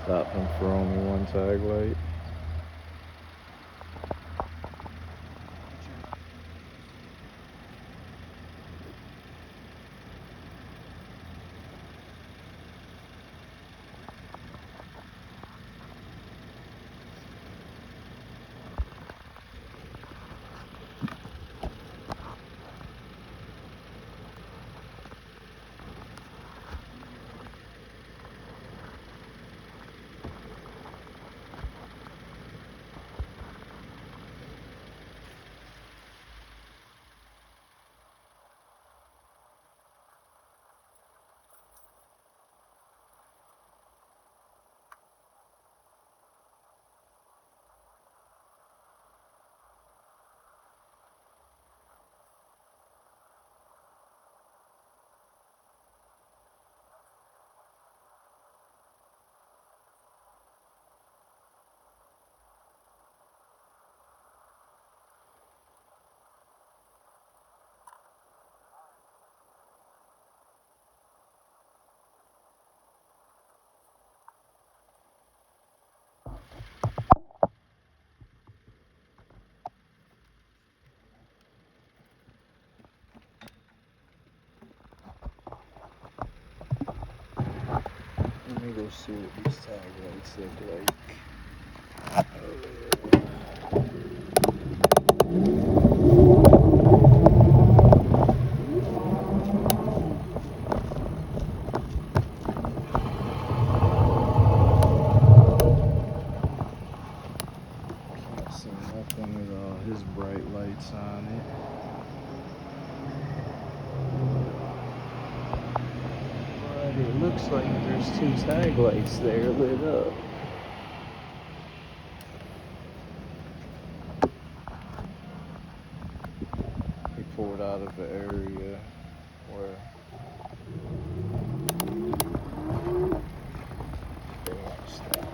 Stopped him for only one tag light. Let me go see what these tag lights look like. Can't see nothing with all his bright lights on it. But it looks like there's two tag lights there lit up. He pulled out of the area where they want to stop.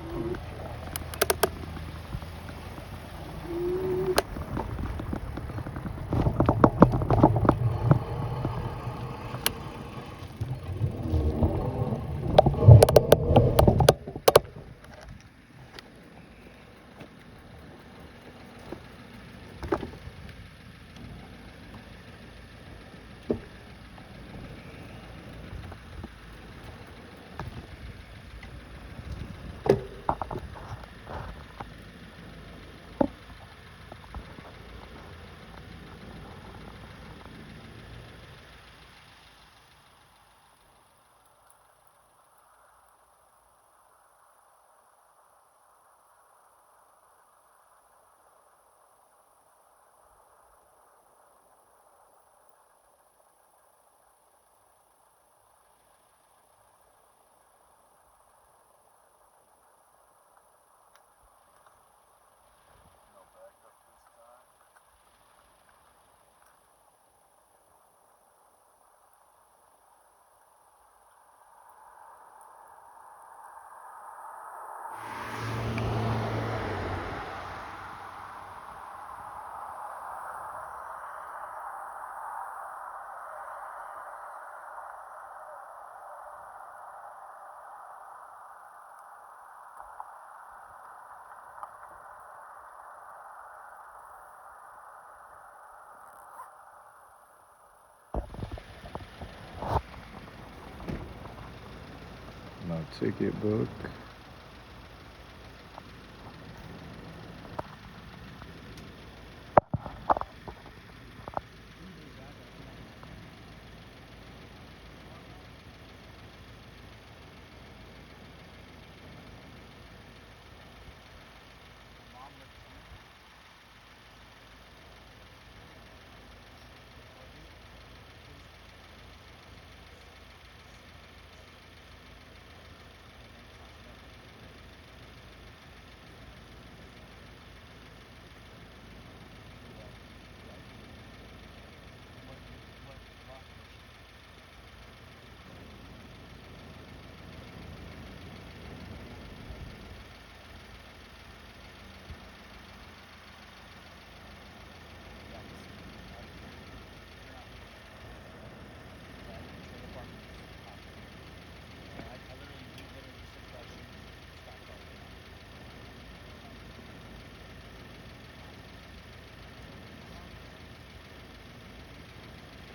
No ticket book.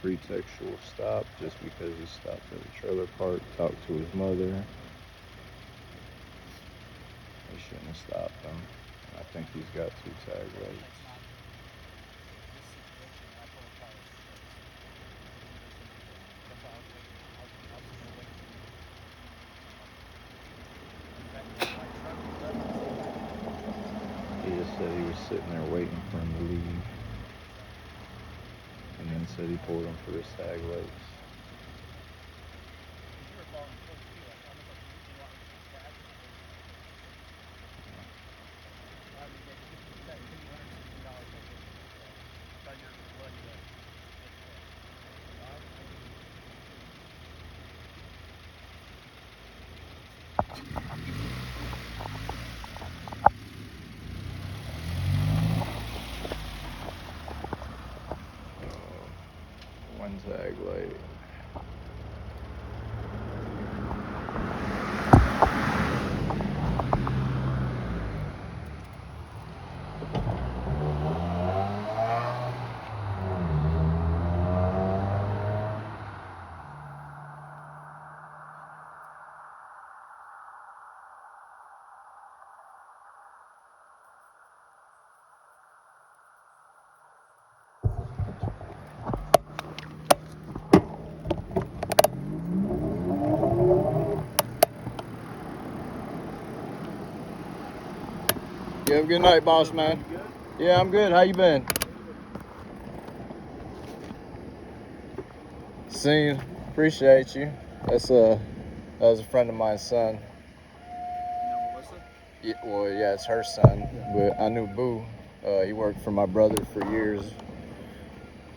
pretextual stop just because he stopped at a trailer park, talked to his mother. They shouldn't have stopped him. I think he's got 2 tag lights. He just said he was sitting there waiting for him to leave. And then said he pulled him for his tag lights. One tag light. You have a good night, boss man. Yeah, I'm good. How you been? See, appreciate you. That was a friend of mine's son. Melissa? Yeah, well, yeah, it's her son. But I knew Boo. He worked for my brother for years.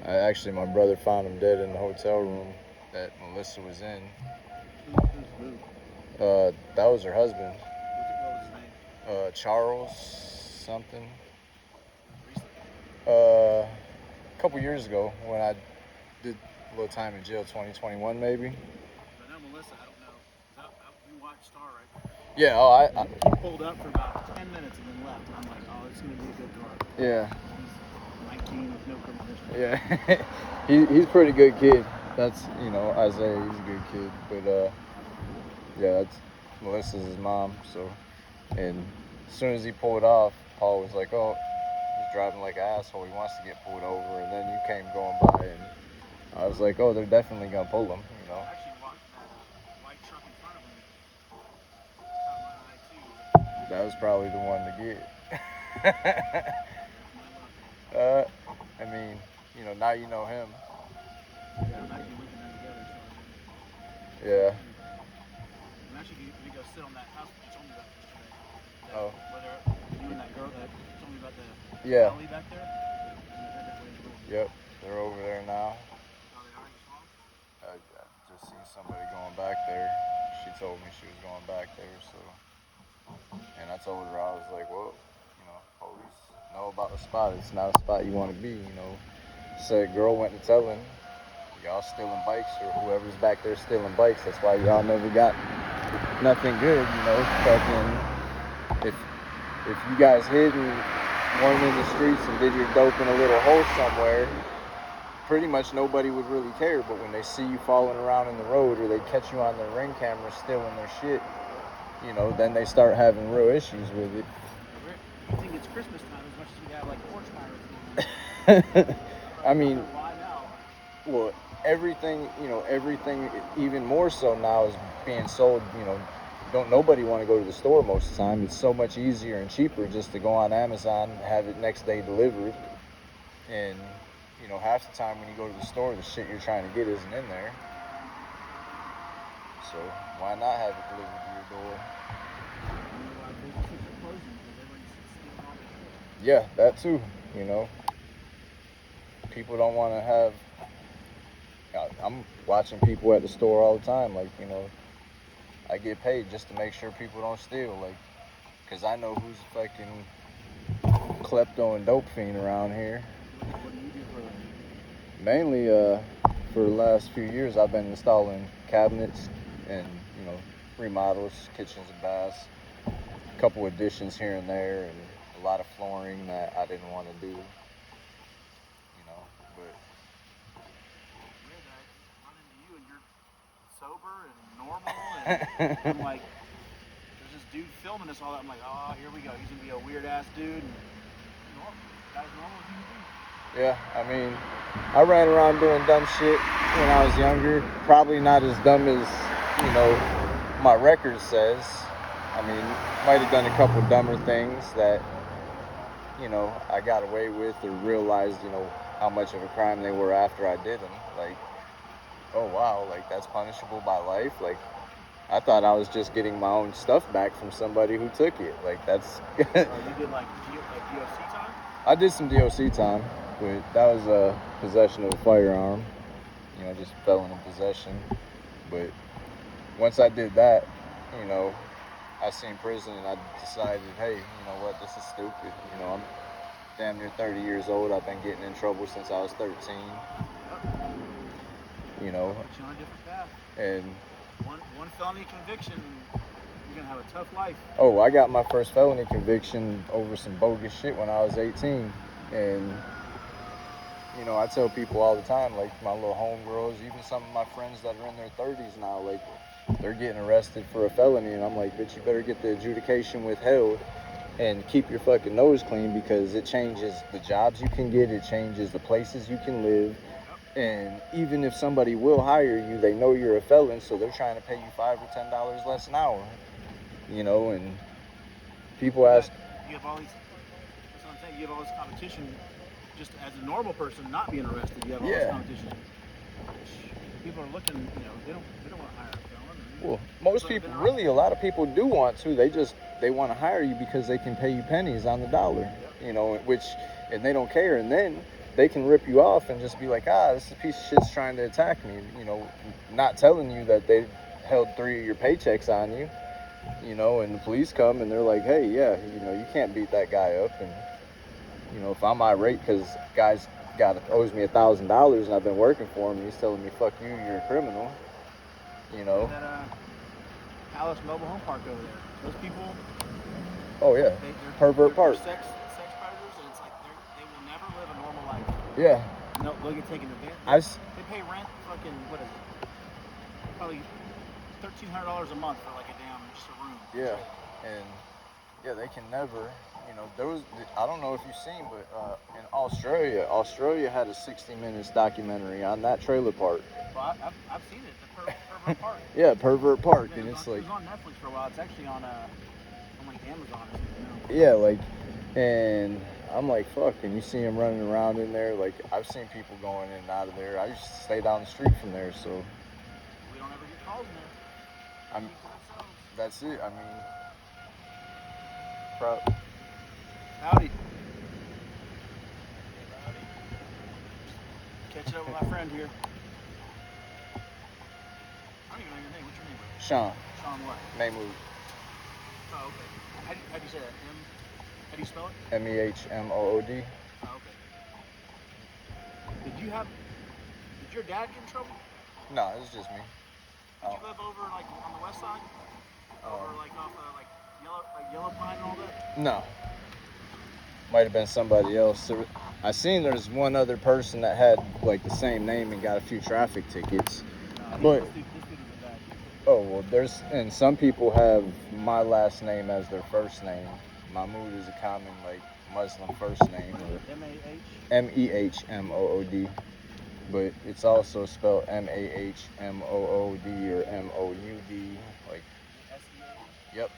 Actually, my brother found him dead in the hotel room that Melissa was in. Who's Boo? That was her husband. What was his name? Charles something. Recently? A couple years ago when I did a little time in jail, 2021 maybe. I know Melissa, I don't know. You watched Star, right? Yeah, oh, He pulled up for about 10 minutes and then left. And I'm like, oh, this is going to be a good car. Yeah. He's 19 with no criminal history. Yeah. He's a pretty good kid. That's, Isaiah, he's a good kid. But, yeah, that's Melissa's his mom. So, and as soon as he pulled off, Paul was like, oh, he's driving like an asshole. He wants to get pulled over. And then you came going by, and I was like, oh, they're definitely going to pull him, I actually walked that white truck in front of him. Caught my eye, too. That was probably the one to get. I mean, now you know him. Yeah, I'm actually looking at together. So Yeah. I'm actually going to go sit on that house that you told me about yesterday. Oh. Whether you and that girl that told me about the alley back there. Yep, they're over there now. Oh, they are? You saw them? I just seen somebody going back there. She told me she was going back there, so. And I told her, I was like, well, police know about the spot. It's not a spot you want to be, Said girl went to tell him, y'all stealing bikes, or whoever's back there stealing bikes. That's why y'all never got nothing good, Fucking, if you guys hid and weren't in the streets and did your dope in a little hole somewhere, pretty much nobody would really care. But when they see you falling around in the road, or they catch you on their Ring camera stealing their shit, then they start having real issues with it. I think it's Christmas time as much as we have like porch fires. I mean, why now? Well, everything even more so now is being sold, don't nobody want to go to the store most of the time. It's so much easier and cheaper just to go on Amazon, have it next day delivered. And, half the time when you go to the store, the shit you're trying to get isn't in there. So why not have it delivered to your door? Yeah, that too, People don't want to have... I'm watching people at the store all the time, I get paid just to make sure people don't steal, because I know who's a fucking klepto and dope fiend around here. What do you do for them? Mainly, for the last few years, I've been installing cabinets and, remodels, kitchens and baths, a couple additions here and there, and a lot of flooring that I didn't want to do, but sober and normal, and I'm like, there's this dude filming us all that. I'm like, oh, here we go. He's gonna be a weird ass dude. And normal, guy's normal as he can be. Yeah, I mean, I ran around doing dumb shit when I was younger. Probably not as dumb as, you know, my record says. I mean, might have done a couple dumber things that, you know, I got away with or realized, you know, how much of a crime they were after I did them. Like, oh wow, like that's punishable by life. Like, I thought I was just getting my own stuff back from somebody who took it. Like, that's. You did like DOC time? I did some DOC time, but that was possession of a firearm. You know, just felon in possession. But once I did that, you know, I seen prison and I decided, hey, you know what, this is stupid. You know, I'm damn near 30 years old. I've been getting in trouble since I was 13. You know, Put you on a different path. and One felony conviction, you're gonna have a tough life. oh, I got my first felony conviction over some bogus shit when I was 18. And, you know, I tell people all the time, like my little homegirls, even some of my friends that are in their 30s now, like they're getting arrested for a felony. And I'm like, bitch, you better get the adjudication withheld and keep your fucking nose clean, because it changes the jobs you can get, it changes the places you can live. And even if somebody will hire you, they know you're a felon, so they're trying to pay you $5 or $10 less an hour. You know, and people ask. You have all these. That's what I'm saying. You have all this competition. Just as a normal person, not being arrested, you have all this competition. People are looking. You know, they don't want to hire a felon. Well, most people, really, a lot of people do want to. They want to hire you because they can pay you pennies on the dollar. You know, and they don't care. And then they can rip you off and just be like, this piece of shit's trying to attack me. You know, not telling you that they held 3 of your paychecks on you. You know, and the police come and they're like, hey, yeah, you know, you can't beat that guy up. And, you know, if I'm irate because guy's owes me $1,000 and I've been working for him and he's telling me, fuck you, you're a criminal. You know. That Alice Mobile Home Park over there. Those people. Oh yeah. Pervert Park. Sex predators, and it's like they will never live a normal life. Yeah. No, they'll get taken advantage. They pay rent, fucking what is it? Probably $1,300 a month for like a damn just a room. Yeah. And yeah, they can never. You know, there was. I don't know if you've seen, but in Australia had a 60 Minutes documentary on that trailer park. Well, I've seen it. The Pervert Park. Yeah, Pervert Park, Yeah, and it's like. It was on Netflix for a while. It's actually on like Amazon or something now. Yeah, like, and I'm like, fuck, and you see him running around in there. Like, I've seen people going in and out of there. I used to stay down the street from there, so. We don't ever get calls in there. That's it. I mean, Howdy. Catching up with my friend here. I don't even know your name. What's your name? Sean. Sean what? Mahmood. Oh, okay. How do you say that? How do you spell it? Mehmood. Oh, okay. Did your dad get in trouble? No, it was just me. Did you live over like on the west side? Over like off like Yellow Pine and all that? No. Might have been somebody else. I seen there's one other person that had like the same name and got a few traffic tickets. But This dude isn't bad. oh well, and some people have my last name as their first name. Mahmood is a common like Muslim first name, or M-A-H? Mehmood, but it's also spelled Mahmood or Moud, like. S-E-A? Yep.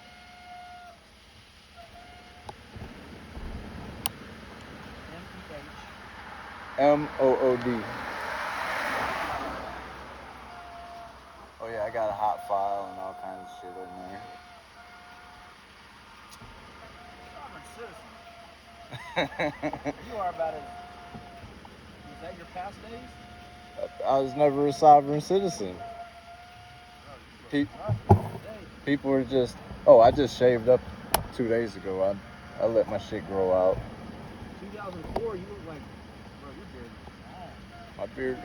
M-E-H? Mood. Oh yeah, I got a hot file and all kinds of shit in there. Sovereign citizen. You are about as... Is that your past days? I was never a sovereign citizen. People are just... Oh, I just shaved up 2 days ago. I let my shit grow out. 2004, you look like... Bro, your beard is long. My beard...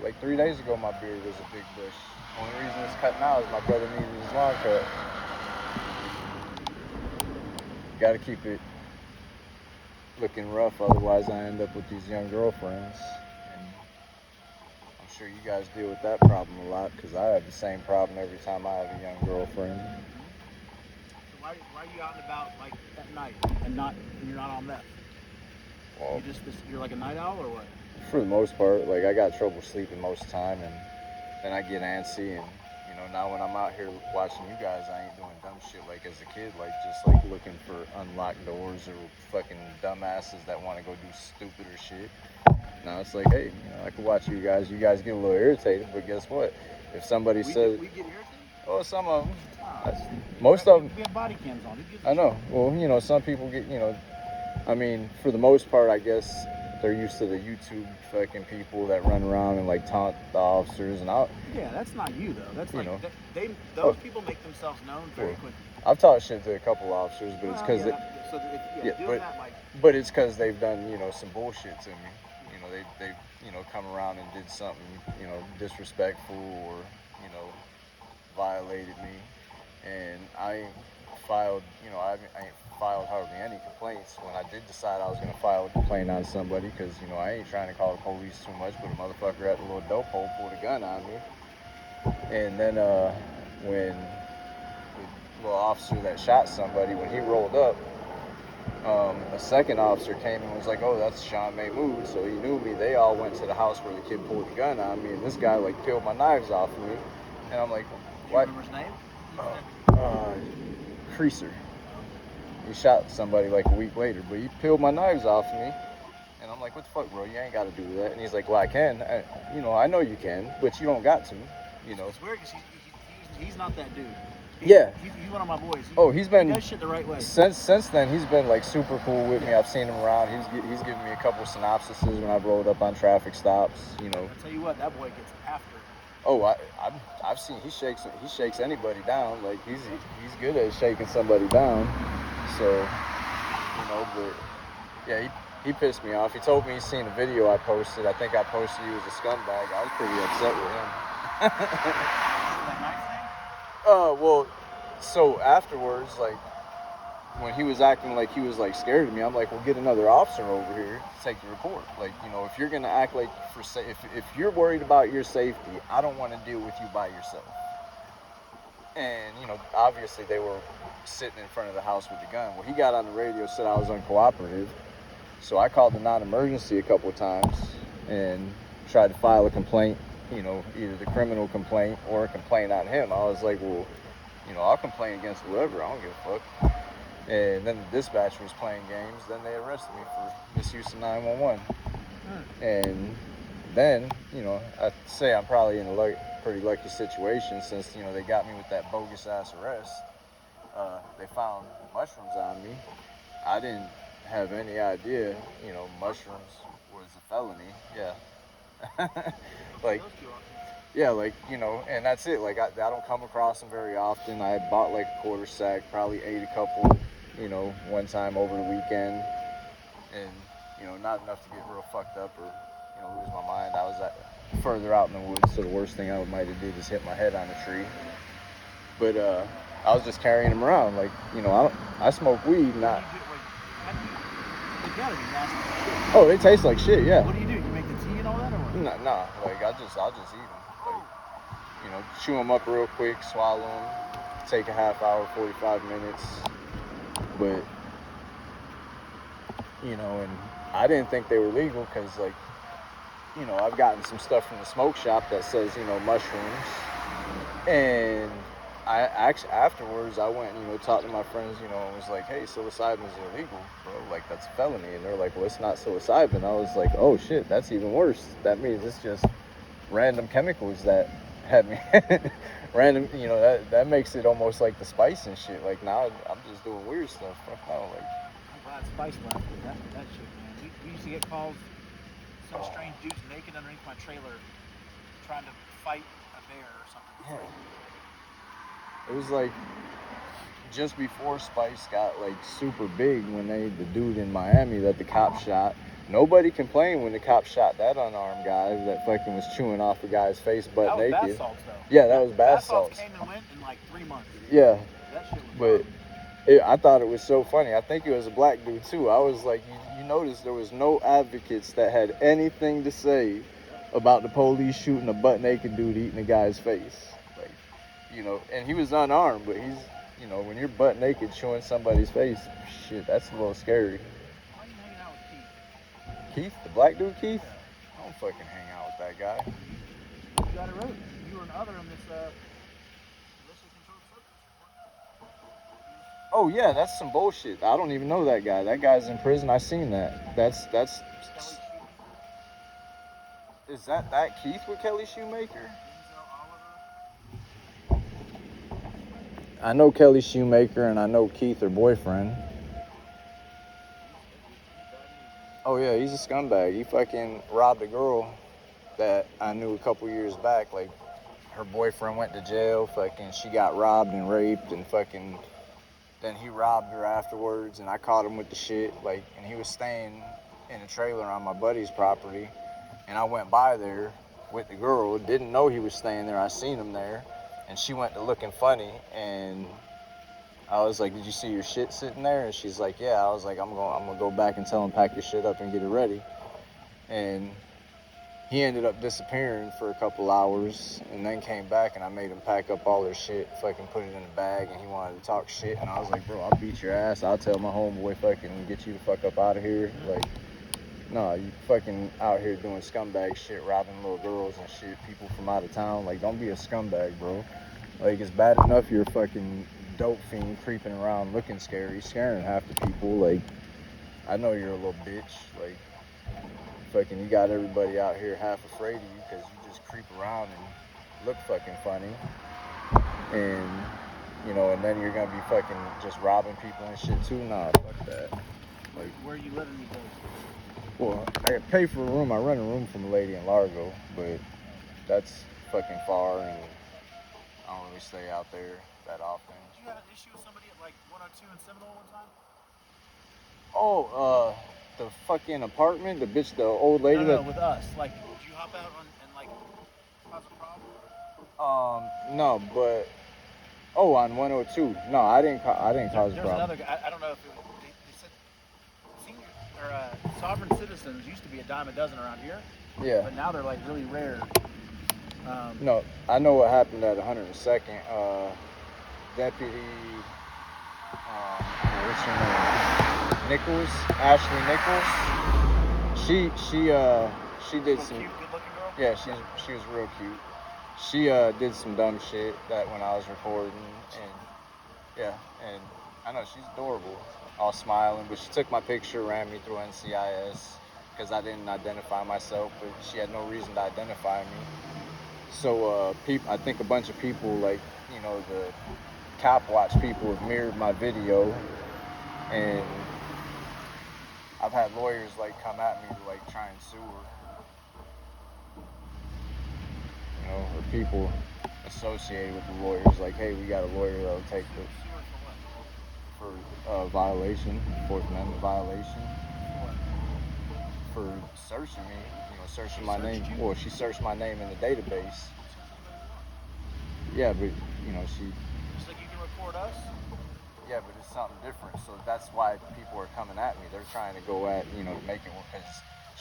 Like 3 days ago, my beard was a big bush. Only reason it's cut now is my brother needed his lawn cut. Gotta keep it looking rough, otherwise I end up with these young girlfriends. And I'm sure you guys deal with that problem a lot, because I have the same problem every time I have a young girlfriend. So why are you out and about like at night and you're not on meth? Well, You're like a night owl or what? for the most part, like I got trouble sleeping most of the time, and then I get antsy, and you know, now when I'm out here watching you guys, I ain't doing dumb shit like as a kid, like just like looking for unlocked doors or fucking dumbasses that want to go do stupider shit. Now it's like, hey, you know, I can watch you guys get a little irritated, but guess what? If somebody says, we get irritated. oh, some of them, Oh, most of them, we have body cams on. Who gives a I know. Well, you know, some people get, you know, I mean, for the most part, I guess they're used to the YouTube fucking people that run around and like taunt the officers, and Yeah, that's not you though. That's like know. those people make themselves known very quickly. I've taught shit to a couple officers, but it's because but it's because they've done, you know, some bullshit to me. You know, they you know, come around and did something, you know, disrespectful or, you know, violated me, and I ain't filed, you know, I ain't filed hardly any complaints. When I did decide I was gonna file a complaint on somebody, because, you know, I ain't trying to call the police too much, but a motherfucker at the little dope hole pulled a gun on me. And then when the little officer that shot somebody, when he rolled up, a second officer came and was like, oh, that's Sean Mahmood. So he knew me. They all went to the house where the kid pulled the gun on me, and this guy like peeled my knives off of me. And I'm like, what? Do you remember his name? Creaser. He shot somebody like a week later, but he peeled my knives off of me. And I'm like, what the fuck, bro? You ain't got to do that. And he's like, well, I can. You know, I know you can, but you don't got to, you know. It's weird because he's not that dude. He's one of my boys. He does shit the right way. Since then, he's been like super cool with me. I've seen him around. He's given me a couple synopsises when I've rolled up on traffic stops. You know. I tell you what, that boy gets after. Oh, I've seen he shakes anybody down. Like he's good at shaking somebody down. So, you know, but yeah, he pissed me off. He told me he's seen a video I posted. I think I posted you as a scumbag. I was pretty upset with him. Well, so afterwards, like, when he was acting like he was, like, scared of me, I'm like, well, get another officer over here to take the report. Like, you know, if you're going to act like if you're worried about your safety, I don't want to deal with you by yourself. And, you know, obviously they were sitting in front of the house with the gun. Well, he got on the radio, said I was uncooperative. So I called the non-emergency a couple of times and tried to file a complaint, you know, either the criminal complaint or a complaint on him. I was like, well, you know, I'll complain against whoever. I don't give a fuck. And then the dispatcher was playing games. Then they arrested me for misuse of 911. And then, you know, I'd say I'm probably in a pretty lucky situation since, you know, they got me with that bogus ass arrest. They found mushrooms on me. I didn't have any idea, you know, mushrooms was a felony. Yeah. Like, yeah, like, you know, and that's it. Like, I don't come across them very often. I had bought like a quarter sack, probably ate a couple, you know, one time over the weekend. And, you know, not enough to get real fucked up or, you know, lose my mind. I was further out in the woods, so the worst thing I might have did is hit my head on a tree. But I was just carrying them around. Like, you know, I smoke weed, not... Oh, they taste like shit, yeah. What do? You make the tea and all that, or what? Nah, like I'll just eat them. Like, you know, chew them up real quick, swallow them, take a half hour, 45 minutes. But, you know, and I didn't think they were legal because, like, you know, I've gotten some stuff from the smoke shop that says, you know, mushrooms. And I actually, afterwards, I went and, you know, talked to my friends, you know, and was like, hey, psilocybin is illegal, bro. Like, that's a felony. And they're like, well, it's not psilocybin. I was like, oh, shit, that's even worse. That means it's just random chemicals that had me random, you know, that makes it almost like the spice and shit. Like, now I'm just doing weird stuff. Fuck no, like. I'm glad Spice left. That shit, man. We used to get calls, some strange dudes naked underneath my trailer trying to fight a bear or something. Yeah. It was like just before Spice got like super big when the dude in Miami that the cop shot. Nobody complained when the cop shot that unarmed guy that fucking was chewing off the guy's face butt naked. That was bath salts, though. Yeah, that was bath salts. Came and went in like 3 months. Yeah. That shit was I thought it was so funny. I think it was a black dude too. I was like, you noticed there was no advocates that had anything to say about the police shooting a butt naked dude eating a guy's face. Like, you know, and he was unarmed, but he's, you know, when you're butt naked showing somebody's face, shit, that's a little scary. Why are you hanging out with Keith? Keith, the black dude Keith? I don't fucking hang out with that guy. You got it right. You were another in this racially controlled substance. Oh yeah, that's some bullshit. I don't even know that guy. That guy's in prison. I seen that. That's is that Keith with Kelly Shoemaker? I know Kelly Shoemaker and I know Keith, her boyfriend. Oh yeah, he's a scumbag. He fucking robbed a girl that I knew a couple years back. Like, her boyfriend went to jail. Fucking, she got robbed and raped, and fucking, then he robbed her afterwards. And I caught him with the shit. Like, and he was staying in a trailer on my buddy's property. And I went by there with the girl. Didn't know he was staying there. I seen him there, and she went to looking funny. And I was like, "Did you see your shit sitting there?" And she's like, "Yeah." I was like, I'm gonna go back and tell him pack your shit up and get it ready." And he ended up disappearing for a couple hours, and then came back, and I made him pack up all their shit, fucking put it in a bag, and he wanted to talk shit. And I was like, "Bro, I'll beat your ass. I'll tell my homeboy fucking get you the fuck up out of here." Like, no, you fucking out here doing scumbag shit, robbing little girls and shit, people from out of town. Like, don't be a scumbag, bro. Like, it's bad enough you're a fucking dope fiend creeping around looking scary, scaring half the people. Like, I know you're a little bitch. Like, fucking, you got everybody out here half afraid of you because you just creep around and look fucking funny. And, you know, and then you're gonna be fucking just robbing people and shit too. Nah, fuck that. Like, Where are you living these days? well, I gotta pay for a room. I rent a room from a lady in Largo, but that's fucking far, and I don't really stay out there that often. Did you have an issue with somebody at like 102 and Seminole one time? Oh, the fucking apartment, the bitch, the old lady No, that. with us. Like, did you hop out and like cause a problem? No, but on 102. No, I didn't cause a There's problem. another guy. I don't know if they said senior or sovereign citizens used to be a dime a dozen around here, Yeah. but now they're like really rare. No, I know what happened at 102nd. Deputy, what's her name? Nichols, Ashley Nichols. She did some. Cute, good-looking girl. Yeah, she was real cute. She did some dumb shit that when I was recording, and yeah, and I know she's adorable, all smiling, but she took my picture, ran me through NCIS because I didn't identify myself, but she had no reason to identify me. So I think a bunch of people, like, you know, the cop watch people have mirrored my video, and I've had lawyers like come at me to like try and sue her. You know, or people associated with the lawyers, like, hey, we got a lawyer that'll take the for violation, Fourth Amendment violation, for searching me, you know, searching my name. Well, she searched my name in the database. Yeah, but you know, she. Just like you can record us. Yeah, but it's something different. So that's why people are coming at me. They're trying to go at, you know, make it, because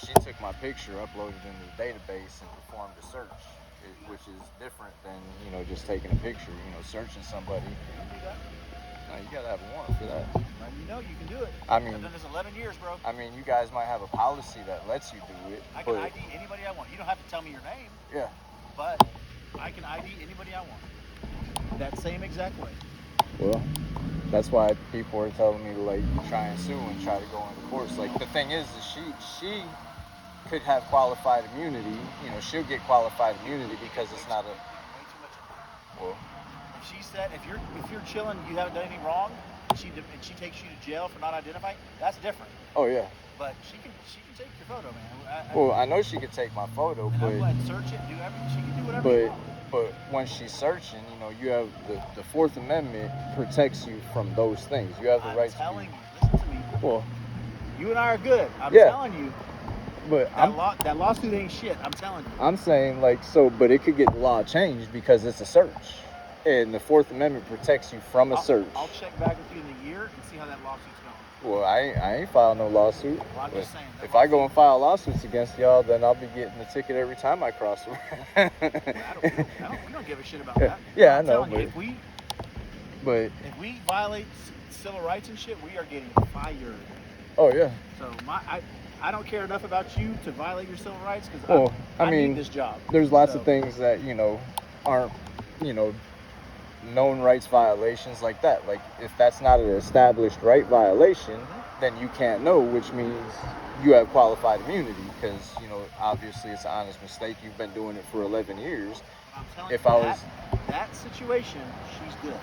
she took my picture, uploaded it into the database, and performed a search, which is different than, you know, just taking a picture. You know, searching somebody. No, you gotta have a warrant for that. You know you can do it. I mean, I've done this 11 years, bro. I mean, you guys might have a policy that lets you do it. I can ID anybody I want. You don't have to tell me your name, Yeah. but I can ID anybody I want. That same exact way. Well, that's why people are telling me to like try and sue and try to go into courts. Like, the thing is she could have qualified immunity. You know, she'll get qualified immunity because it's not a. Way too much. Well, If she said if you're chilling, you haven't done anything wrong, and she takes you to jail for not identifying, that's different. oh yeah. But she can take your photo, man. Well, I know she could take my photo, and I'll go but ahead and search it, do everything. She can do whatever you want. but when she's searching, you know, you have the Fourth Amendment protects you from those things. You have the right to. I'm telling you, listen to me. Well, You and I are good. I'm Yeah. telling you. but That lawsuit ain't shit. I'm telling you. I'm saying, like, so, but it could get the law changed because it's a search. And the Fourth Amendment protects you from a search. I'll check back with you in a year and see how that lawsuit's going. Well, I ain't filed no lawsuit. Well, I'm just saying. If I go and file lawsuits against y'all, then I'll be getting a ticket every time I cross the road. We don't give a shit about that. Yeah, I I'm know. telling you, But if we violate civil rights and shit, we are getting fired. oh yeah. So I don't care enough about you to violate your civil rights because I mean, need this job. There's lots of things that aren't known rights violations like that. Like if that's not an established right violation, then you can't know, which means you have qualified immunity because obviously it's an honest mistake. You've been doing it for 11 years. I'm telling If you, I was that situation, she's good.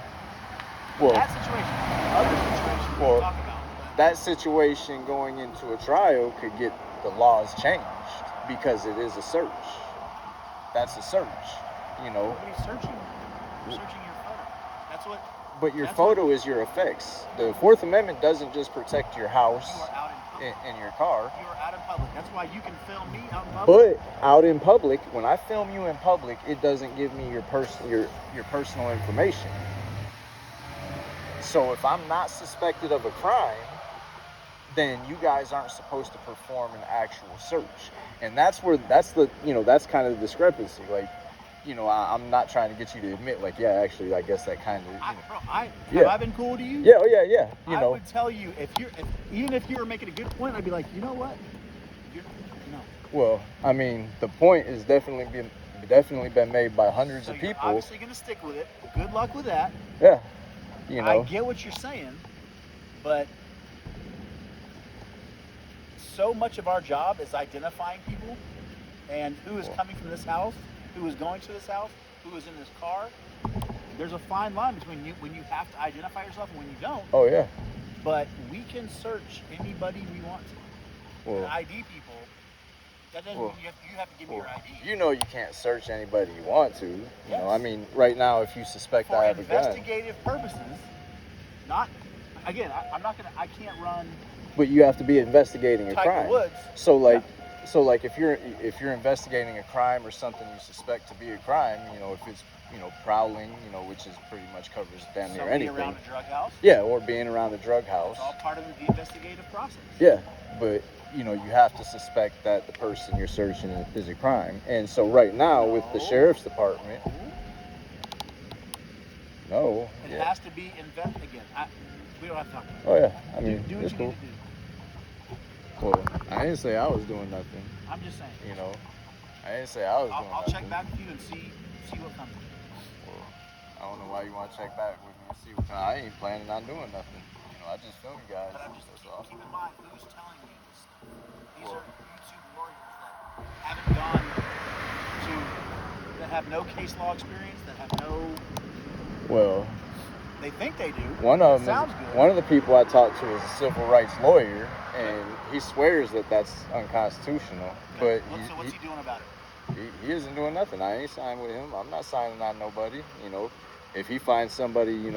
well, That situation, other situation we well, talk about. that situation going into a trial could get the laws changed because it is a search. That's a search, Nobody's searching. You're searching your photo. That's what. But your photo is your effects. The Fourth Amendment doesn't just protect your house You are out in public. and your car. You are out in public. That's why you can film me out in public. But out in public, when I film you in public, it doesn't give me your personal information. So if I'm not suspected of a crime, then you guys aren't supposed to perform an actual search. And that's that's kind of the discrepancy. Like, I'm not trying to get you to admit, like, yeah, actually, I guess that kind of. Have I been cool to you? Yeah. I would tell you even if you were making a good point, I'd be like, you know what? No. Well, I mean, the point is definitely been made by hundreds of You're people. obviously gonna stick with it. Good luck with that. Yeah. I get what you're saying, but so much of our job is identifying people and who is coming from this house, who is going to this house, who is in this car. There's a fine line between when you have to identify yourself and when you don't. Oh yeah. But we can search anybody we want to. Well, and ID people. That doesn't mean you have to give me your ID. You can't search anybody you want to. Yes. I mean, right now, if you suspect For I have a gun. investigative purposes, not. Again, I can't run. But you have to be investigating a Tiger crime. Woods. So like if you're investigating a crime or something you suspect to be a crime, if it's prowling, which is pretty much covers damn near Somebody anything. around a drug house. Yeah, or being around a drug house. It's all part of the investigative process. Yeah, but you have to suspect that the person you're searching is a crime. And so right now with the sheriff's department, no. It has to be again. We don't have to talk about it. Oh yeah, I mean, do what it's you cool. need to do. Well, I didn't say I was doing nothing. I'm just saying. I didn't say I was doing I'll nothing. check back with you and see what comes. Well, I don't know why you want to check back with me and see what I ain't planning on doing nothing. I just film you guys. But I'm just That's all. keep in mind who's telling you this stuff. These are YouTube warriors that haven't gone that have no case law experience, that have no. Well, they think they do. One of them, sounds good. One of the people I talked to is a civil rights lawyer, and he swears that that's unconstitutional. Okay. But So what's he doing about it? He isn't doing nothing. I ain't signing with him. I'm not signing on nobody. If he finds somebody, in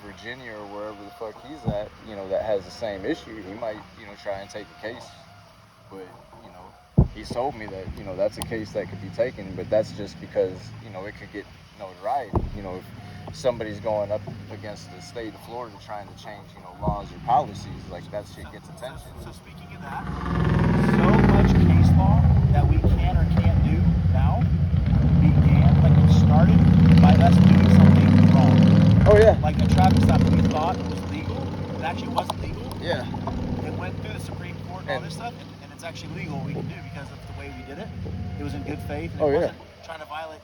Virginia or wherever the fuck he's at, that has the same issue, he might, try and take the case. But, he's told me that, that's a case that could be taken, but that's just because, it could get notoriety. If somebody's going up against the state of Florida trying to change, laws or policies, like that shit gets attention. So speaking of that, so much case law that we can or can't do now began, like it started by us doing something wrong. Oh yeah. Like a traffic stop that we thought was legal, it actually wasn't legal. Yeah. It went through the Supreme Court and all this stuff, and it's actually legal. We can do because of the way we did it. It was in good faith. And it wasn't trying to violate.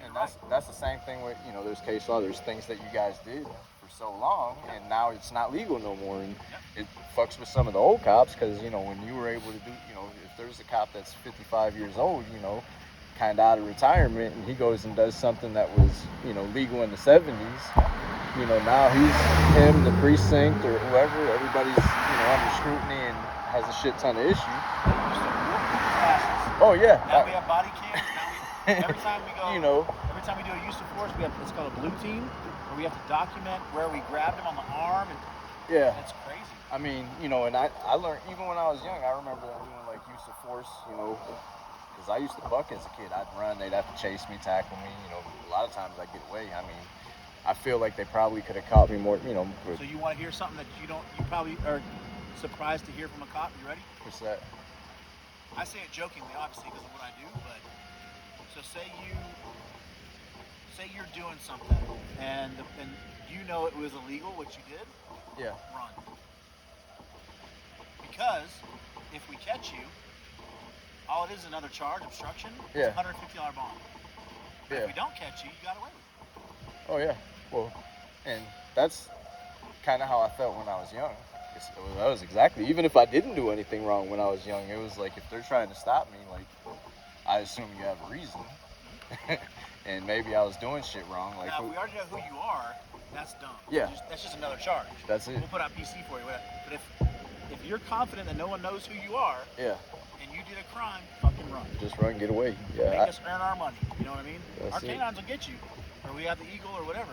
And that's the same thing with there's case law. There's things that you guys did for so long, and now it's not legal no more. And it fucks with some of the old cops because when you were able to do if there's a cop that's 55 years old, kind of out of retirement, and he goes and does something that was legal in the 70s. Now him, the precinct, or whoever, everybody's under scrutiny and has a shit ton of issues. Oh yeah. Now we have body cams. Every time we go, every time we do a use of force, it's called a blue team, where we have to document where we grabbed him on the arm, and it's crazy. I mean, and I learned even when I was young. I remember doing like use of force, because I used to buck as a kid. I'd run, they'd have to chase me, tackle me. A lot of times I'd get away. I mean, I feel like they probably could have caught me more, you know. So you want to hear something that you probably are surprised to hear from a cop? You ready? What's that? I say it jokingly, obviously, because of what I do, but so say you're doing something and you know it was illegal what you did, Yeah. run. Because if we catch you, all it is another charge, obstruction, Yeah. it's a $150 bond. But Yeah. if we don't catch you, you got away with it. Oh yeah. Well, and that's kind of how I felt when I was young. That was exactly. Even if I didn't do anything wrong when I was young, it was like if they're trying to stop me, like I assume you have a reason, and maybe I was doing shit wrong. Like Now, if we already know who you are, that's dumb. Yeah. That's just another charge. That's it. We'll put out PC for you. But if you're confident that no one knows who you are Yeah. and you did a crime, fucking run. Just run, get away. Make Yeah. us earn our money. You know what I mean? That's Our it. canines will get you, or we have the Eagle or whatever.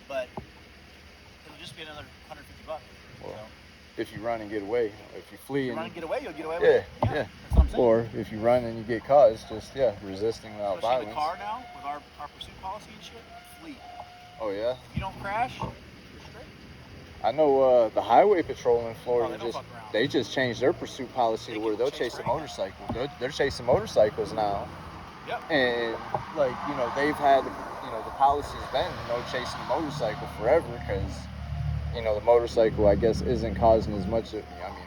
But it'll just be another $150. Well, if you run and get away, if you flee If you and run and get away, you'll get away yeah, with it. yeah. That's what I'm saying. Or if you run and you get caught, it's just resisting without Especially violence. the car now, with our pursuit policy and shit, flee. Oh yeah. If you don't crash, you're straight. I know the highway patrol in Florida they don't fuck around. they just changed their pursuit policy They to where can they'll chase chase a for anything. motorcycle. They're chasing motorcycles now, Yep. and like they've had the policy's been chasing a motorcycle forever because the motorcycle I guess isn't causing as much. A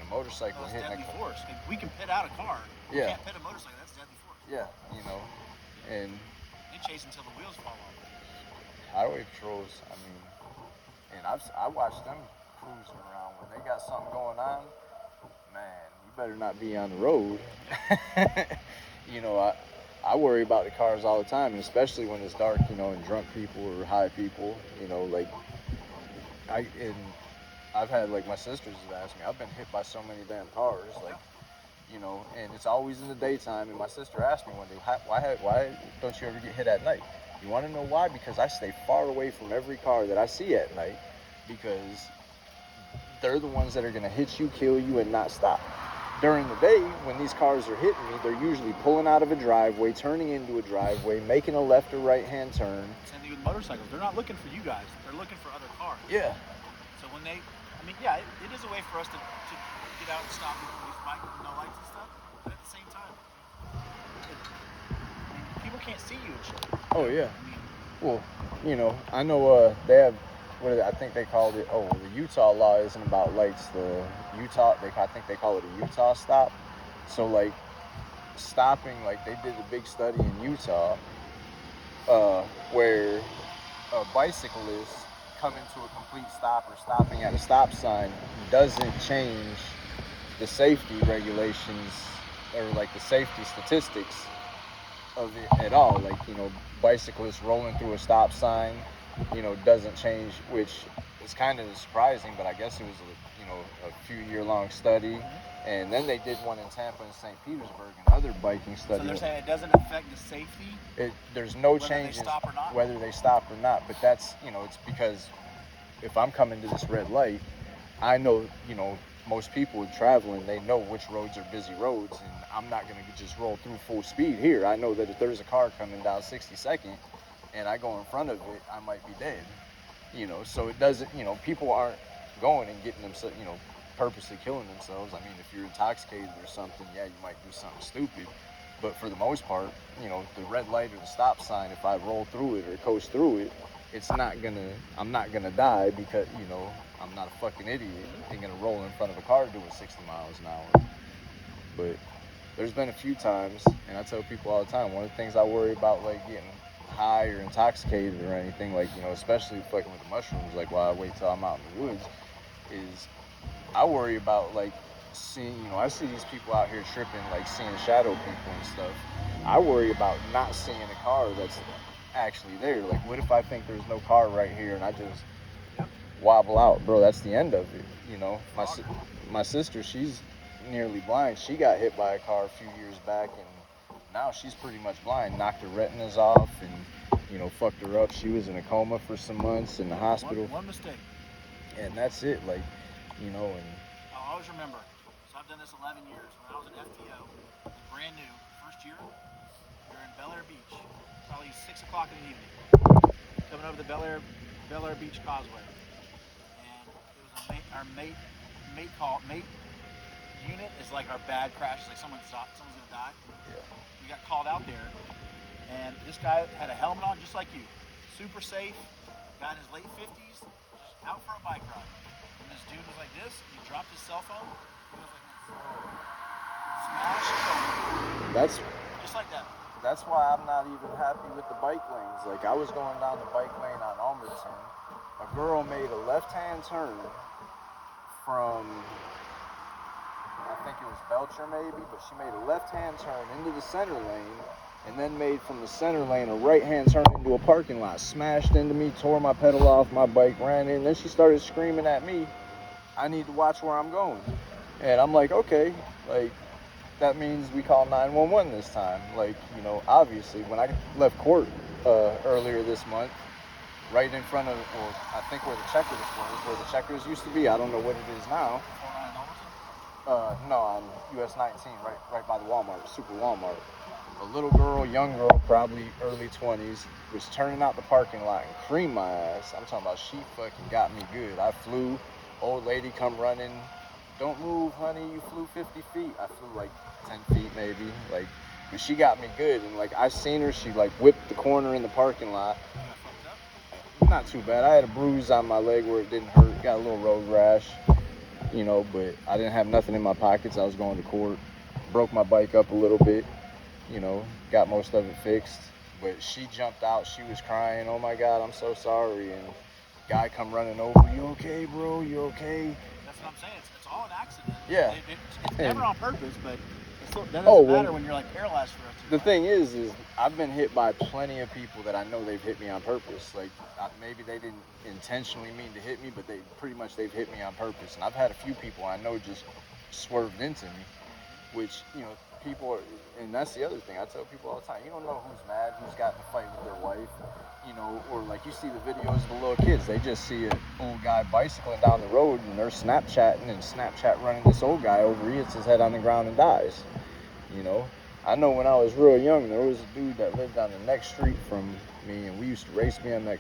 motorcycle Well, it's hitting deadly a car. force. If we can pit out a car. Yeah. You can't pit a motorcycle. That's deadly force. Yeah, and They chase until the wheels fall off. highway patrols. And I watched them cruising around when they got something going on. Man, you better not be on the road. I worry about the cars all the time, and especially when it's dark, and drunk people or high people, I've had my sisters have asked me. I've been hit by so many damn cars, and it's always in the daytime. And my sister asked me one day, why don't you ever get hit at night? You want to know why? Because I stay far away from every car that I see at night, because they're the ones that are going to hit you, kill you, and not stop. During the day, when these cars are hitting me, they're usually pulling out of a driveway, turning into a driveway, making a left or right-hand turn. Same thing with motorcycles. They're not looking for you guys. They're looking for other cars. Yeah. So when it is a way for us to get out and stop people with bikes with no lights and stuff. But at the same time, people can't see you and shit. Oh, yeah. I mean, Well, I know they have, I think they called it, the Utah law isn't about lights. The Utah, I think they call it a Utah stop. So, stopping, they did a big study in Utah where a bicyclist coming to a complete stop or stopping at a stop sign doesn't change the safety regulations or, the safety statistics of it at all. Bicyclists rolling through a stop sign, doesn't change, which is kind of surprising, but I guess it was a few year long study. And then they did one in Tampa and St. Petersburg, another biking study. so they're saying it doesn't affect the safety. There's no Whether they changes stop or not? whether they stop or not, but that's it's because if I'm coming to this red light, I know most people traveling, they know which roads are busy roads, and I'm not going to just roll through full speed here. I know that if there's a car coming down 62nd and I go in front of it, I might be dead. So it doesn't, people aren't going and getting themselves, purposely killing themselves. If you're intoxicated or something, yeah, you might do something stupid. But for the most part, the red light or the stop sign, if I roll through it or coast through it, I'm not gonna die because, I'm not a fucking idiot. I'm gonna roll in front of a car doing 60 miles an hour. But there's been a few times, and I tell people all the time, one of the things I worry about, getting high or intoxicated or anything, especially fucking with the mushrooms, while I wait till I'm out in the woods, is I worry about, seeing, I see these people out here tripping, seeing shadow people and stuff. I worry about not seeing a car that's actually there. What if I think there's no car right here and I just wobble out? Bro, that's the end of it. My sister, she's nearly blind. She got hit by a car a few years back, and now she's pretty much blind. Knocked her retinas off and, fucked her up. She was in a coma for some months in the hospital. One mistake. And that's it, and I'll always remember. So I've done this 11 years. When I was an FTO, brand new, first year, we were in Bel Air Beach, probably 6 o'clock in the evening. Coming over the Bel Air Bel Air Beach Causeway, and it was our mate unit is like our bad crash. It's like someone's gonna die. Yeah. We got called out there, and this guy had a helmet on just like you, super safe, guy in his late 50s, just out for a bike ride. And this dude was like this. He dropped his cell phone. He was like this. Smashed his shoulder. That's Just like that. That's why I'm not even happy with the bike lanes. Like, I was going down the bike lane on Almerton. A girl made a left-hand turn from, I think it was Belcher maybe, but she made a left-hand turn into the center lane and then made from the center lane a right-hand turn into a parking lot. Smashed into me, tore my pedal off my bike, ran in. Then she started screaming at me, I need to watch where I'm going. And I'm like, okay, like, that means we call 911 this time. Like, you know, obviously, when I left court earlier this month, right in front of, or I think where the Checkers was, where the Checkers used to be, I don't know what it is now. No, on US 19, right by the Walmart, Super Walmart. A little girl, young girl, probably early 20s, was turning out the parking lot and creamed my ass. I'm talking about she fucking got me good. I flew, old lady come running. Don't move, honey, you flew 50 feet. I flew like 10 feet maybe, like, but she got me good. And like, I seen her, she like whipped the corner in the parking lot. Not too bad. I had a bruise on my leg where it didn't hurt. Got a little road rash, you know, but I didn't have nothing in my pockets. I was going to court. Broke my bike up a little bit, you know, got most of it fixed. But she jumped out, she was crying, oh my God, I'm so sorry. And guy come running over, you okay, bro, you okay? That's what I'm saying. It's all an accident. Yeah. It's never on purpose, but that doesn't matter when you're like paralyzed for us. The thing is I've been hit by plenty of people that I know they've hit me on purpose. Like, maybe they didn't intentionally mean to hit me, but they've hit me on purpose. And I've had a few people I know just swerved into me, which, you know, people are, and that's the other thing I tell people all the time. You don't know who's mad, who's got in a fight with their wife, you know, or like you see the videos of the little kids. They just see an old guy bicycling down the road and they're Snapchatting and Snapchat running this old guy over. He hits his head on the ground and dies. You know, I know when I was real young, there was a dude that lived on the next street from me, and we used to race BMX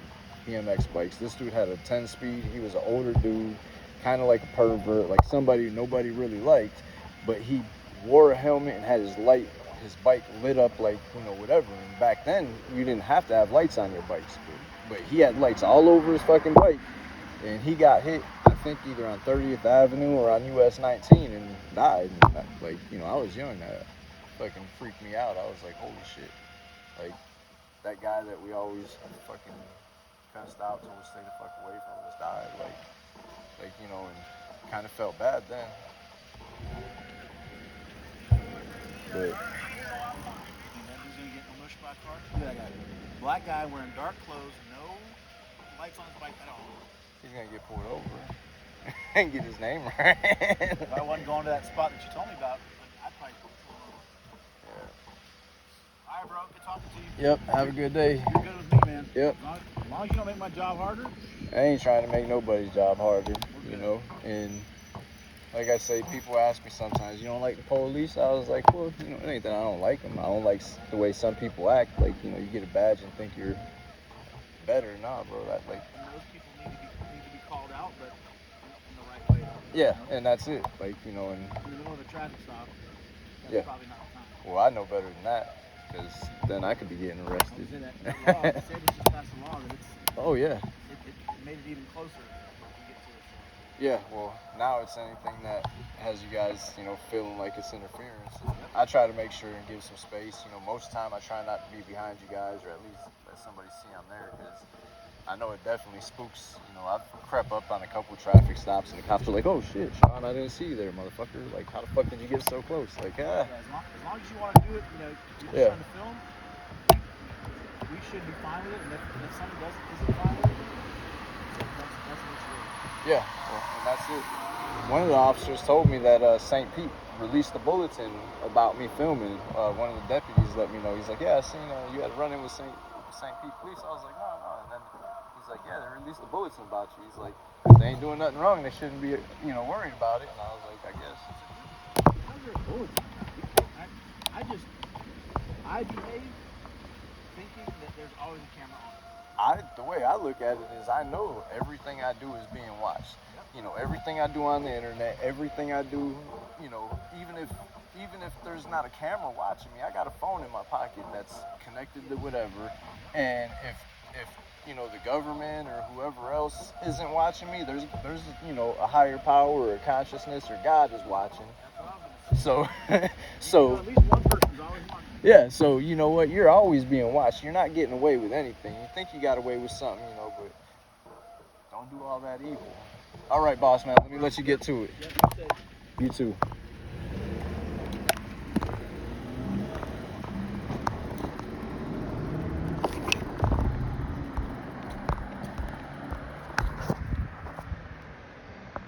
bikes. This dude had a 10-speed. He was an older dude, kind of like a pervert, like somebody nobody really liked, but he wore a helmet and had his bike lit up like, you know, whatever. And back then, you didn't have to have lights on your bikes, but he had lights all over his fucking bike, and he got hit, I think, either on 30th Avenue or on US 19 and died. And like, you know, I was young. That fucking freaked me out. I was like, holy shit. Like, that guy that we always fucking cussed out, told us to stay the fuck away from us, died. Like, you know, and kind of felt bad then. But Who's gonna get mushed by a car? Look at that guy. Black guy wearing dark clothes, no lights on his bike at all. he's gonna get pulled over and get his name right. If I wasn't going to that spot that you told me about, I'd probably pull over. Yeah. All right, bro. Good talking to you. Yep, have a good day. You're good with me, man. Yep. As long as you don't make my job harder. I ain't trying to make nobody's job harder, you know. And like I say, people ask me sometimes, you don't like the police? I was like, well, you know, it ain't that I don't like them. I don't like the way some people act. Like, you know, you get a badge and think you're better. Nah, bro. That, like, And those people need to be called out, but in the right way. yeah, and that's it. Like, you know, and In the middle of a traffic stop, that's Yeah. probably not the time. well, I know better than that, because then I could be getting I arrested. was in that law. They said it's just passed a law that Oh yeah. it made it even closer to get to it. Yeah, well, now it's anything that has you guys, you know, feeling like it's interference. I try to make sure and give some space. You know, most of the time I try not to be behind you guys, or at least let somebody see I'm there, because I know it definitely spooks. You know, I've crept up on a couple traffic stops and the cops are like, oh shit, Sean, I didn't see you there, motherfucker. Like, how the fuck did you get so close? Like, Yeah, as long as you want to do it, you know, you're Yeah. trying to film, we should be fine with it. And if somebody isn't fine with it, that's what you do. yeah, well, and that's it. One of the officers told me that St. Pete released a bulletin about me filming. One of the deputies let me know. He's like, yeah, I seen you had a run-in with St. Pete police. I was like, no. And then he's like, yeah, they released a bulletin about you. He's like, if they ain't doing nothing wrong, they shouldn't be, you know, worried about it. And I was like, I guess. How's there a bulletin? I behave thinking that there's always a camera on. the way I look at it is I know everything I do is being watched. You know, everything I do on the internet, everything I do, you know, even if there's not a camera watching me, I got a phone in my pocket that's connected to whatever. And if you know, the government or whoever else isn't watching me, there's you know, a higher power or a consciousness or God is watching. So so At least one person's always watching. yeah, so you know what? You're always being watched. You're not getting away with anything. You think you got away with something, you know, but don't do all that evil. All right, boss man, let me let you get to it. Yeah, you said- You too.